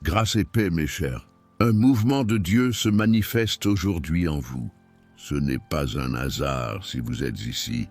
Grâce et paix, mes chers. Un mouvement de Dieu se manifeste aujourd'hui en vous. Ce n'est pas un hasard si vous êtes ici.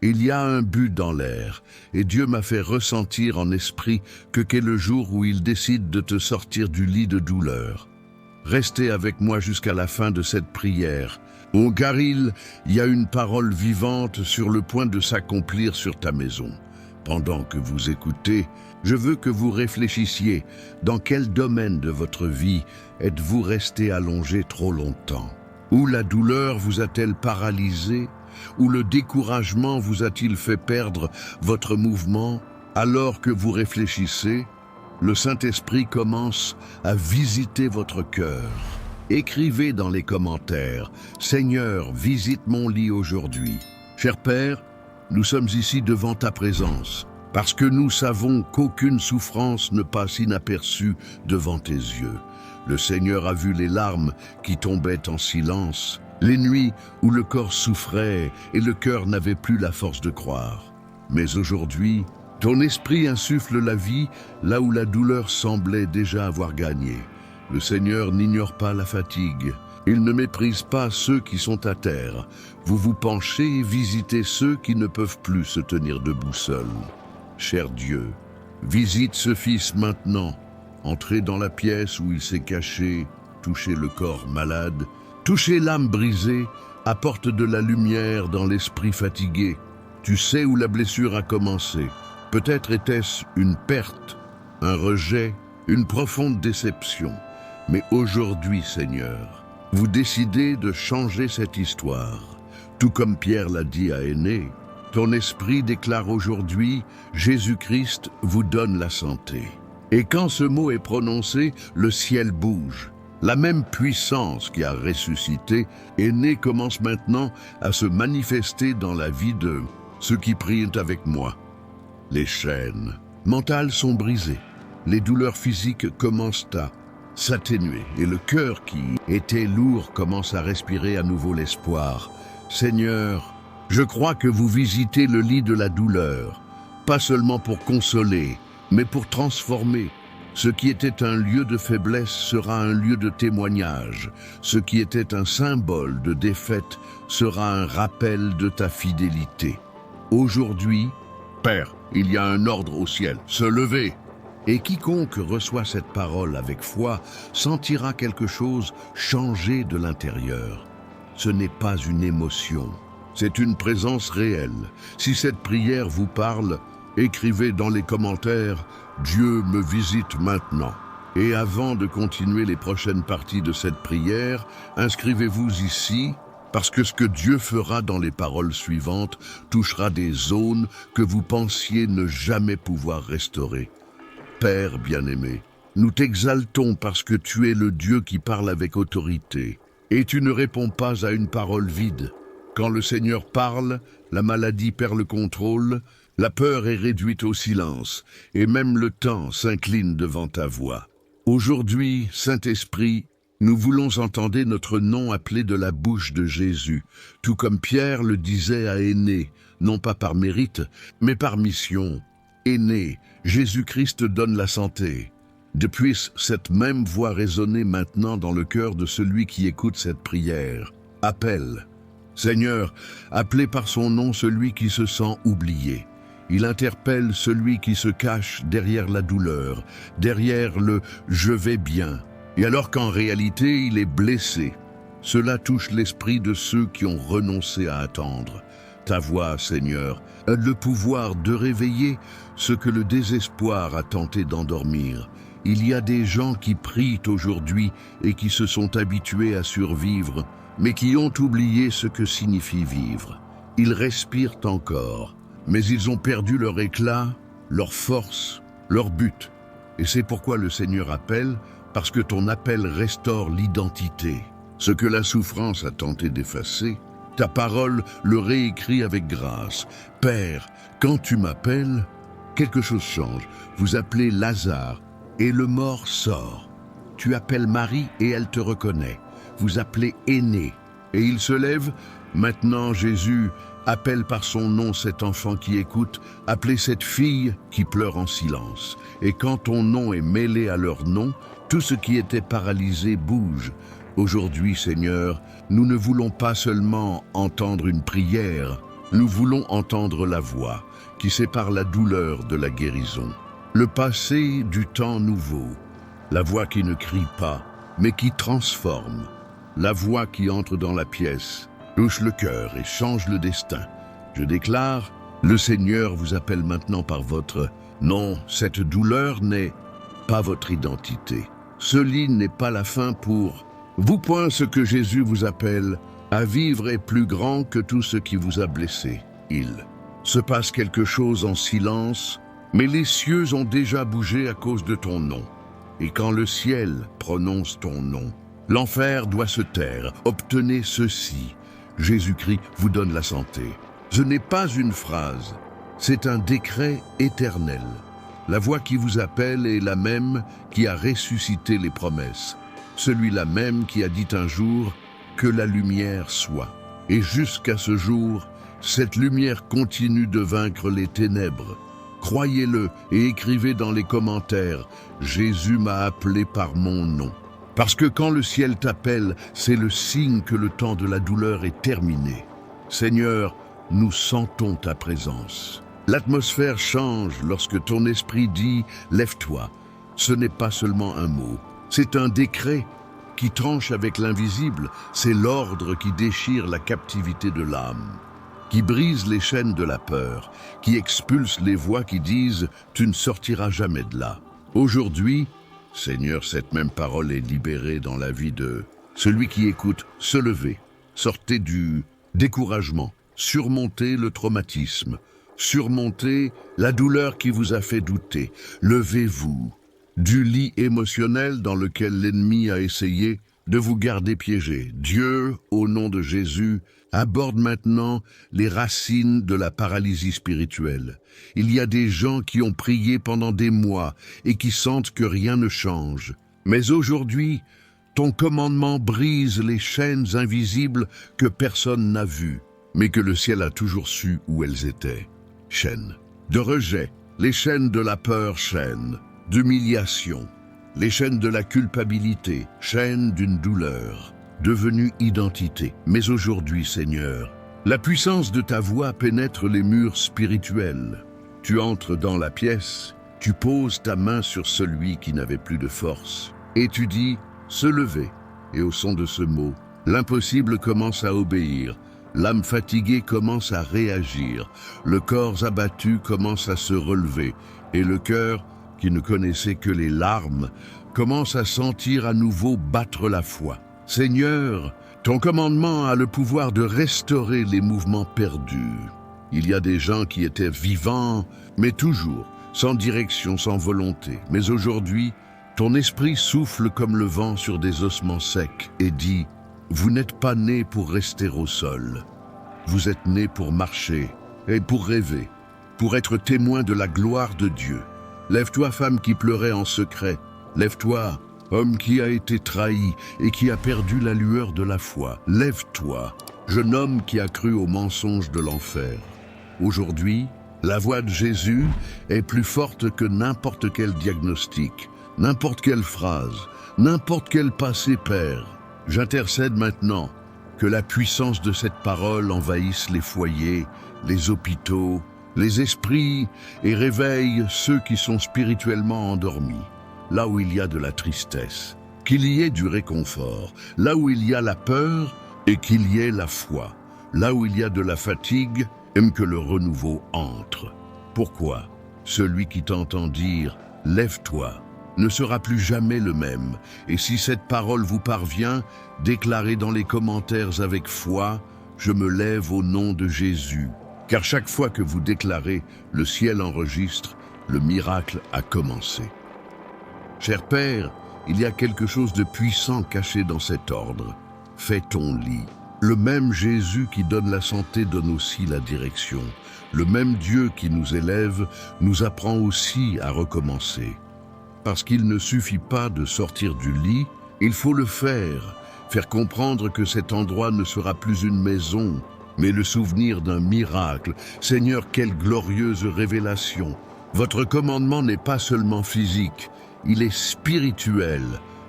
Il y a un but dans l'air, et Dieu m'a fait ressentir en esprit que qu'est le jour où il décide de te sortir du lit de douleur. Restez avec moi jusqu'à la fin de cette prière. Au Garil, il y a une parole vivante sur le point de s'accomplir sur ta maison. Pendant que vous écoutez, je veux que vous réfléchissiez. Dans quel domaine de votre vie êtes-vous resté allongé trop longtemps? Où la douleur vous a-t-elle paralysé? Ou le découragement vous a-t-il fait perdre votre mouvement? Alors que vous réfléchissez, le Saint-Esprit commence à visiter votre cœur. Écrivez dans les commentaires, « Seigneur, visite mon lit aujourd'hui. » Cher Père, nous sommes ici devant ta présence, parce que nous savons qu'aucune souffrance ne passe inaperçue devant tes yeux. Le Seigneur a vu les larmes qui tombaient en silence, les nuits où le corps souffrait et le cœur n'avait plus la force de croire. Mais aujourd'hui, ton esprit insuffle la vie là où la douleur semblait déjà avoir gagné. Le Seigneur n'ignore pas la fatigue. Il ne méprise pas ceux qui sont à terre. Vous vous penchez et visitez ceux qui ne peuvent plus se tenir debout seuls. Cher Dieu, visite ce fils maintenant. Entrez dans la pièce où il s'est caché, touchez le corps malade, touchez l'âme brisée, apporte de la lumière dans l'esprit fatigué. Tu sais où la blessure a commencé. Peut-être était-ce une perte, un rejet, une profonde déception. Mais aujourd'hui, Seigneur, vous décidez de changer cette histoire. Tout comme Pierre l'a dit à Énée, ton esprit déclare aujourd'hui, Jésus-Christ vous donne la santé. Et quand ce mot est prononcé, le ciel bouge. La même puissance qui a ressuscité, Énée commence maintenant à se manifester dans la vie de ceux qui prient avec moi. Les chaînes mentales sont brisées, les douleurs physiques commencent à s'atténuer et le cœur qui était lourd commence à respirer à nouveau l'espoir. Seigneur, je crois que vous visitez le lit de la douleur, pas seulement pour consoler, mais pour transformer. Ce qui était un lieu de faiblesse sera un lieu de témoignage. Ce qui était un symbole de défaite sera un rappel de ta fidélité. Aujourd'hui, Père, il y a un ordre au ciel. Se lever. Et quiconque reçoit cette parole avec foi sentira quelque chose changer de l'intérieur. Ce n'est pas une émotion, c'est une présence réelle. Si cette prière vous parle, écrivez dans les commentaires « Dieu me visite maintenant ». Et avant de continuer les prochaines parties de cette prière, inscrivez-vous ici, parce que ce que Dieu fera dans les paroles suivantes touchera des zones que vous pensiez ne jamais pouvoir restaurer. Père bien-aimé, nous t'exaltons parce que tu es le Dieu qui parle avec autorité, et tu ne réponds pas à une parole vide. Quand le Seigneur parle, la maladie perd le contrôle, la peur est réduite au silence, et même le temps s'incline devant ta voix. Aujourd'hui, Saint-Esprit, nous voulons entendre notre nom appelé de la bouche de Jésus, tout comme Pierre le disait à Énée, non pas par mérite, mais par mission. Énée, Jésus-Christ donne la santé. Puisse cette même voix résonner maintenant dans le cœur de celui qui écoute cette prière. Appelle. Seigneur, appelez par son nom celui qui se sent oublié. Il interpelle celui qui se cache derrière la douleur, derrière le « je vais bien ». Et alors qu'en réalité, il est blessé. Cela touche l'esprit de ceux qui ont renoncé à attendre. Ta voix, Seigneur, a le pouvoir de réveiller ce que le désespoir a tenté d'endormir. Il y a des gens qui prient aujourd'hui et qui se sont habitués à survivre, mais qui ont oublié ce que signifie vivre. Ils respirent encore, mais ils ont perdu leur éclat, leur force, leur but. Et c'est pourquoi le Seigneur appelle, parce que ton appel restaure l'identité. Ce que la souffrance a tenté d'effacer, ta parole le réécrit avec grâce. Père, quand tu m'appelles, quelque chose change. Vous appelez Lazare et le mort sort. Tu appelles Marie et elle te reconnaît. Vous appelez Énée et il se lève. Maintenant Jésus appelle par son nom cet enfant qui écoute. Appelez cette fille qui pleure en silence. Et quand ton nom est mêlé à leur nom, Tout ce qui était paralysé bouge. Aujourd'hui, Seigneur, nous ne voulons pas seulement entendre une prière, nous voulons entendre la voix qui sépare la douleur de la guérison. Le passé du temps nouveau, la voix qui ne crie pas, mais qui transforme. La voix qui entre dans la pièce, touche le cœur et change le destin. Je déclare, le Seigneur vous appelle maintenant par votre nom. Cette douleur n'est pas votre identité. Ce lit n'est pas la fin pour vous. Point, ce que Jésus vous appelle à vivre est plus grand que tout ce qui vous a blessé. Il se passe quelque chose en silence, mais les cieux ont déjà bougé à cause de ton nom. Et quand le ciel prononce ton nom, l'enfer doit se taire. Obtenez ceci. Jésus-Christ vous donne la santé. Ce n'est pas une phrase, c'est un décret éternel. La voix qui vous appelle est la même qui a ressuscité les promesses. Celui-là même qui a dit un jour que la lumière soit. Et jusqu'à ce jour, cette lumière continue de vaincre les ténèbres. Croyez-le et écrivez dans les commentaires, Jésus m'a appelé par mon nom. Parce que quand le ciel t'appelle, c'est le signe que le temps de la douleur est terminé. Seigneur, nous sentons ta présence. L'atmosphère change lorsque ton esprit dit « Lève-toi ». Ce n'est pas seulement un mot, c'est un décret qui tranche avec l'invisible, c'est l'ordre qui déchire la captivité de l'âme, qui brise les chaînes de la peur, qui expulse les voix qui disent « Tu ne sortiras jamais de là ». Aujourd'hui, Seigneur, cette même parole est libérée dans la vie de celui qui écoute. Se lever, sortez du découragement, surmontez le traumatisme, surmontez la douleur qui vous a fait douter. Levez-vous du lit émotionnel dans lequel l'ennemi a essayé de vous garder piégé. Dieu, au nom de Jésus, aborde maintenant les racines de la paralysie spirituelle. Il y a des gens qui ont prié pendant des mois et qui sentent que rien ne change. Mais aujourd'hui, ton commandement brise les chaînes invisibles que personne n'a vues, mais que le ciel a toujours su où elles étaient. Chaînes de rejet, les chaînes de la peur, chaînes d'humiliation, les chaînes de la culpabilité, chaînes d'une douleur devenue identité. Mais aujourd'hui, Seigneur, la puissance de ta voix pénètre les murs spirituels. Tu entres dans la pièce, tu poses ta main sur celui qui n'avait plus de force, et tu dis « se lever ». Et au son de ce mot, l'impossible commence à obéir, l'âme fatiguée commence à réagir, le corps abattu commence à se relever, et le cœur, qui ne connaissait que les larmes, commence à sentir à nouveau battre la foi. Seigneur, ton commandement a le pouvoir de restaurer les mouvements perdus. Il y a des gens qui étaient vivants, mais toujours, sans direction, sans volonté. Mais aujourd'hui, ton esprit souffle comme le vent sur des ossements secs et dit « Vous n'êtes pas nés pour rester au sol. Vous êtes nés pour marcher et pour rêver, pour être témoin de la gloire de Dieu. Lève-toi, femme qui pleurait en secret. Lève-toi, homme qui a été trahi et qui a perdu la lueur de la foi. Lève-toi, jeune homme qui a cru aux mensonges de l'enfer. Aujourd'hui, la voix de Jésus est plus forte que n'importe quel diagnostic, n'importe quelle phrase, n'importe quel passé père. J'intercède maintenant que la puissance de cette parole envahisse les foyers, les hôpitaux, les esprits et réveille ceux qui sont spirituellement endormis. Là où il y a de la tristesse, qu'il y ait du réconfort. Là où il y a la peur et qu'il y ait la foi. Là où il y a de la fatigue, aime que le renouveau entre. Pourquoi? Celui qui t'entend dire « Lève-toi » ne sera plus jamais le même. Et si cette parole vous parvient, déclarez dans les commentaires avec foi « Je me lève au nom de Jésus ». Car chaque fois que vous déclarez, le ciel enregistre, le miracle a commencé. Cher Père, il y a quelque chose de puissant caché dans cet ordre. Fais ton lit. Le même Jésus qui donne la santé donne aussi la direction. Le même Dieu qui nous élève nous apprend aussi à recommencer. Parce qu'il ne suffit pas de sortir du lit, il faut le faire comprendre que cet endroit ne sera plus une maison, mais le souvenir d'un miracle. Seigneur, quelle glorieuse révélation! Votre commandement n'est pas seulement physique, il est spirituel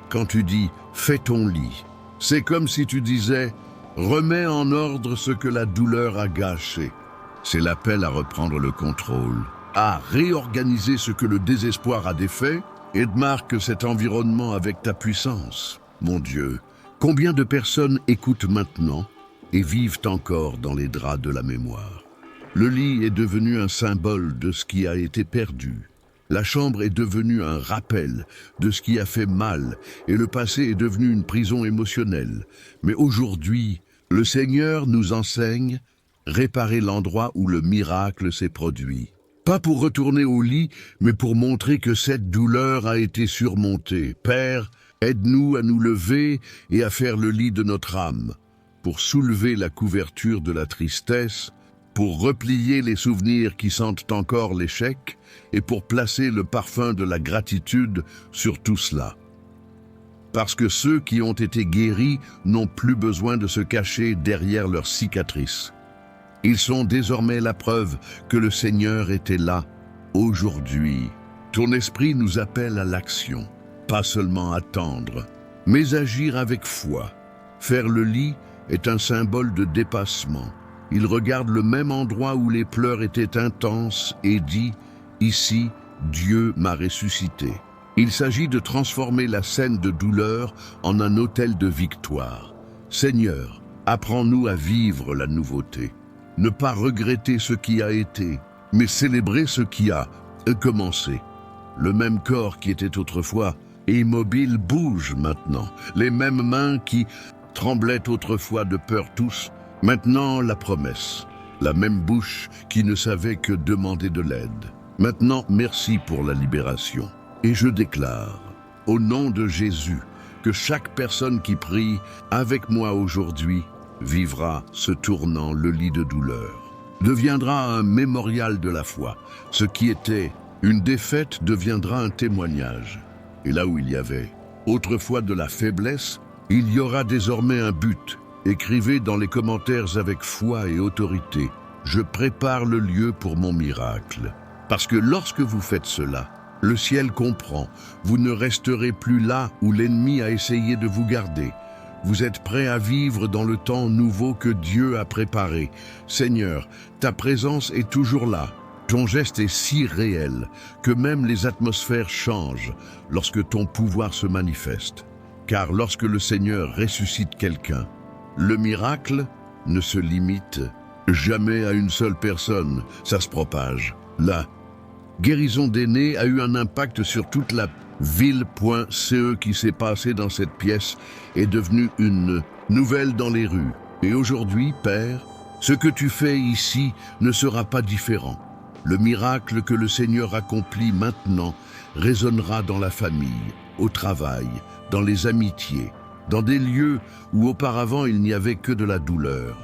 quand tu dis « fais ton lit ». C'est comme si tu disais « remets en ordre ce que la douleur a gâché ». C'est l'appel à reprendre le contrôle, à réorganiser ce que le désespoir a défait et de marquer cet environnement avec ta puissance. Mon Dieu, combien de personnes écoutent maintenant et vivent encore dans les draps de la mémoire? Le lit est devenu un symbole de ce qui a été perdu. La chambre est devenue un rappel de ce qui a fait mal et le passé est devenu une prison émotionnelle. Mais aujourd'hui, le Seigneur nous enseigne réparer l'endroit où le miracle s'est produit. Pas pour retourner au lit, mais pour montrer que cette douleur a été surmontée. Père, aide-nous à nous lever et à faire le lit de notre âme, pour soulever la couverture de la tristesse, pour replier les souvenirs qui sentent encore l'échec et pour placer le parfum de la gratitude sur tout cela. Parce que ceux qui ont été guéris n'ont plus besoin de se cacher derrière leurs cicatrices. Ils sont désormais la preuve que le Seigneur était là, aujourd'hui. Ton esprit nous appelle à l'action, pas seulement attendre, mais agir avec foi. Faire le lit est un symbole de dépassement. Il regarde le même endroit où les pleurs étaient intenses et dit « Ici, Dieu m'a ressuscité ». Il s'agit de transformer la scène de douleur en un autel de victoire. Seigneur, apprends-nous à vivre la nouveauté. Ne pas regretter ce qui a été, mais célébrer ce qui a commencé. Le même corps qui était autrefois immobile bouge maintenant. Les mêmes mains qui tremblaient autrefois de peur tous, maintenant la promesse. La même bouche qui ne savait que demander de l'aide. Maintenant, merci pour la libération. Et je déclare, au nom de Jésus, que chaque personne qui prie avec moi aujourd'hui vivra ce tournant, le lit de douleur. Deviendra un mémorial de la foi. Ce qui était une défaite deviendra un témoignage. Et là où il y avait autrefois de la faiblesse, il y aura désormais un but. Écrivez dans les commentaires avec foi et autorité. Je prépare le lieu pour mon miracle. Parce que lorsque vous faites cela, le ciel comprend. Vous ne resterez plus là où l'ennemi a essayé de vous garder. Vous êtes prêts à vivre dans le temps nouveau que Dieu a préparé. Seigneur, ta présence est toujours là. Ton geste est si réel que même les atmosphères changent lorsque ton pouvoir se manifeste. Car lorsque le Seigneur ressuscite quelqu'un, le miracle ne se limite jamais à une seule personne, ça se propage. La guérison d'aînés a eu un impact sur toute la ville.ce qui s'est passé dans cette pièce est devenu une nouvelle dans les rues. Et aujourd'hui, Père, ce que tu fais ici ne sera pas différent. Le miracle que le Seigneur accomplit maintenant résonnera dans la famille, au travail, dans les amitiés, dans des lieux où auparavant il n'y avait que de la douleur.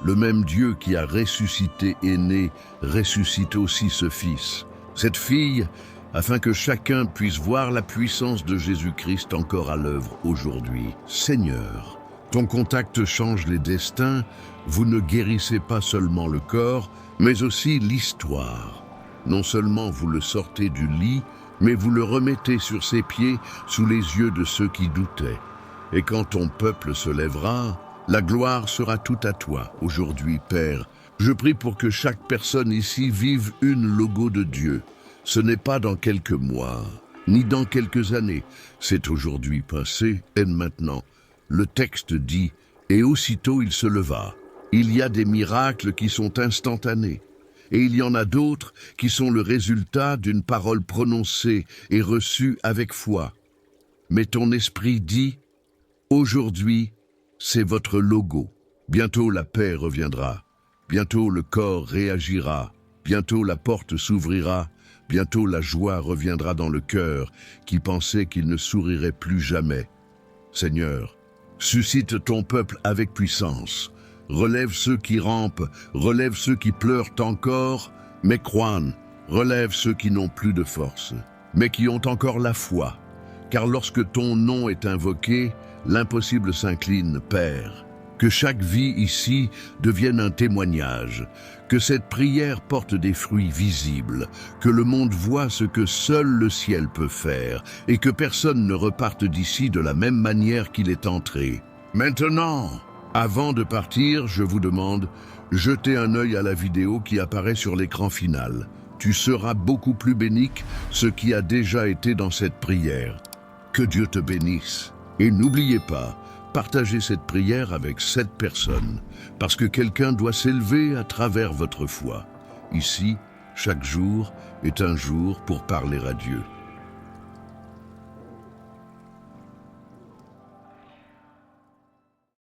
Le même Dieu qui a ressuscité Aîné ressuscite aussi ce fils, cette fille, afin que chacun puisse voir la puissance de Jésus-Christ encore à l'œuvre aujourd'hui. Seigneur, ton contact change les destins, vous ne guérissez pas seulement le corps, mais aussi l'histoire. Non seulement vous le sortez du lit, mais vous le remettez sur ses pieds sous les yeux de ceux qui doutaient. Et quand ton peuple se lèvera, la gloire sera toute à toi. Aujourd'hui, Père, je prie pour que chaque personne ici vive une logo de Dieu. Ce n'est pas dans quelques mois, ni dans quelques années. C'est aujourd'hui passé et maintenant. Le texte dit « Et aussitôt il se leva ». Il y a des miracles qui sont instantanés. Et il y en a d'autres qui sont le résultat d'une parole prononcée et reçue avec foi. Mais ton esprit dit « Aujourd'hui, c'est votre logo. Bientôt la paix reviendra. Bientôt le corps réagira. Bientôt la porte s'ouvrira. Bientôt la joie reviendra dans le cœur qui pensait qu'il ne sourirait plus jamais. Seigneur, suscite ton peuple avec puissance. Relève ceux qui rampent, relève ceux qui pleurent encore, mais croient, relève ceux qui n'ont plus de force, mais qui ont encore la foi. Car lorsque ton nom est invoqué, l'impossible s'incline, Père. Que chaque vie ici devienne un témoignage, que cette prière porte des fruits visibles, que le monde voit ce que seul le ciel peut faire et que personne ne reparte d'ici de la même manière qu'il est entré. Maintenant, avant de partir, je vous demande, jetez un œil à la vidéo qui apparaît sur l'écran final. Tu seras beaucoup plus béni que ce qui a déjà été dans cette prière. Que Dieu te bénisse. Et n'oubliez pas, partagez cette prière avec 7 personnes, parce que quelqu'un doit s'élever à travers votre foi. Ici, chaque jour est un jour pour parler à Dieu.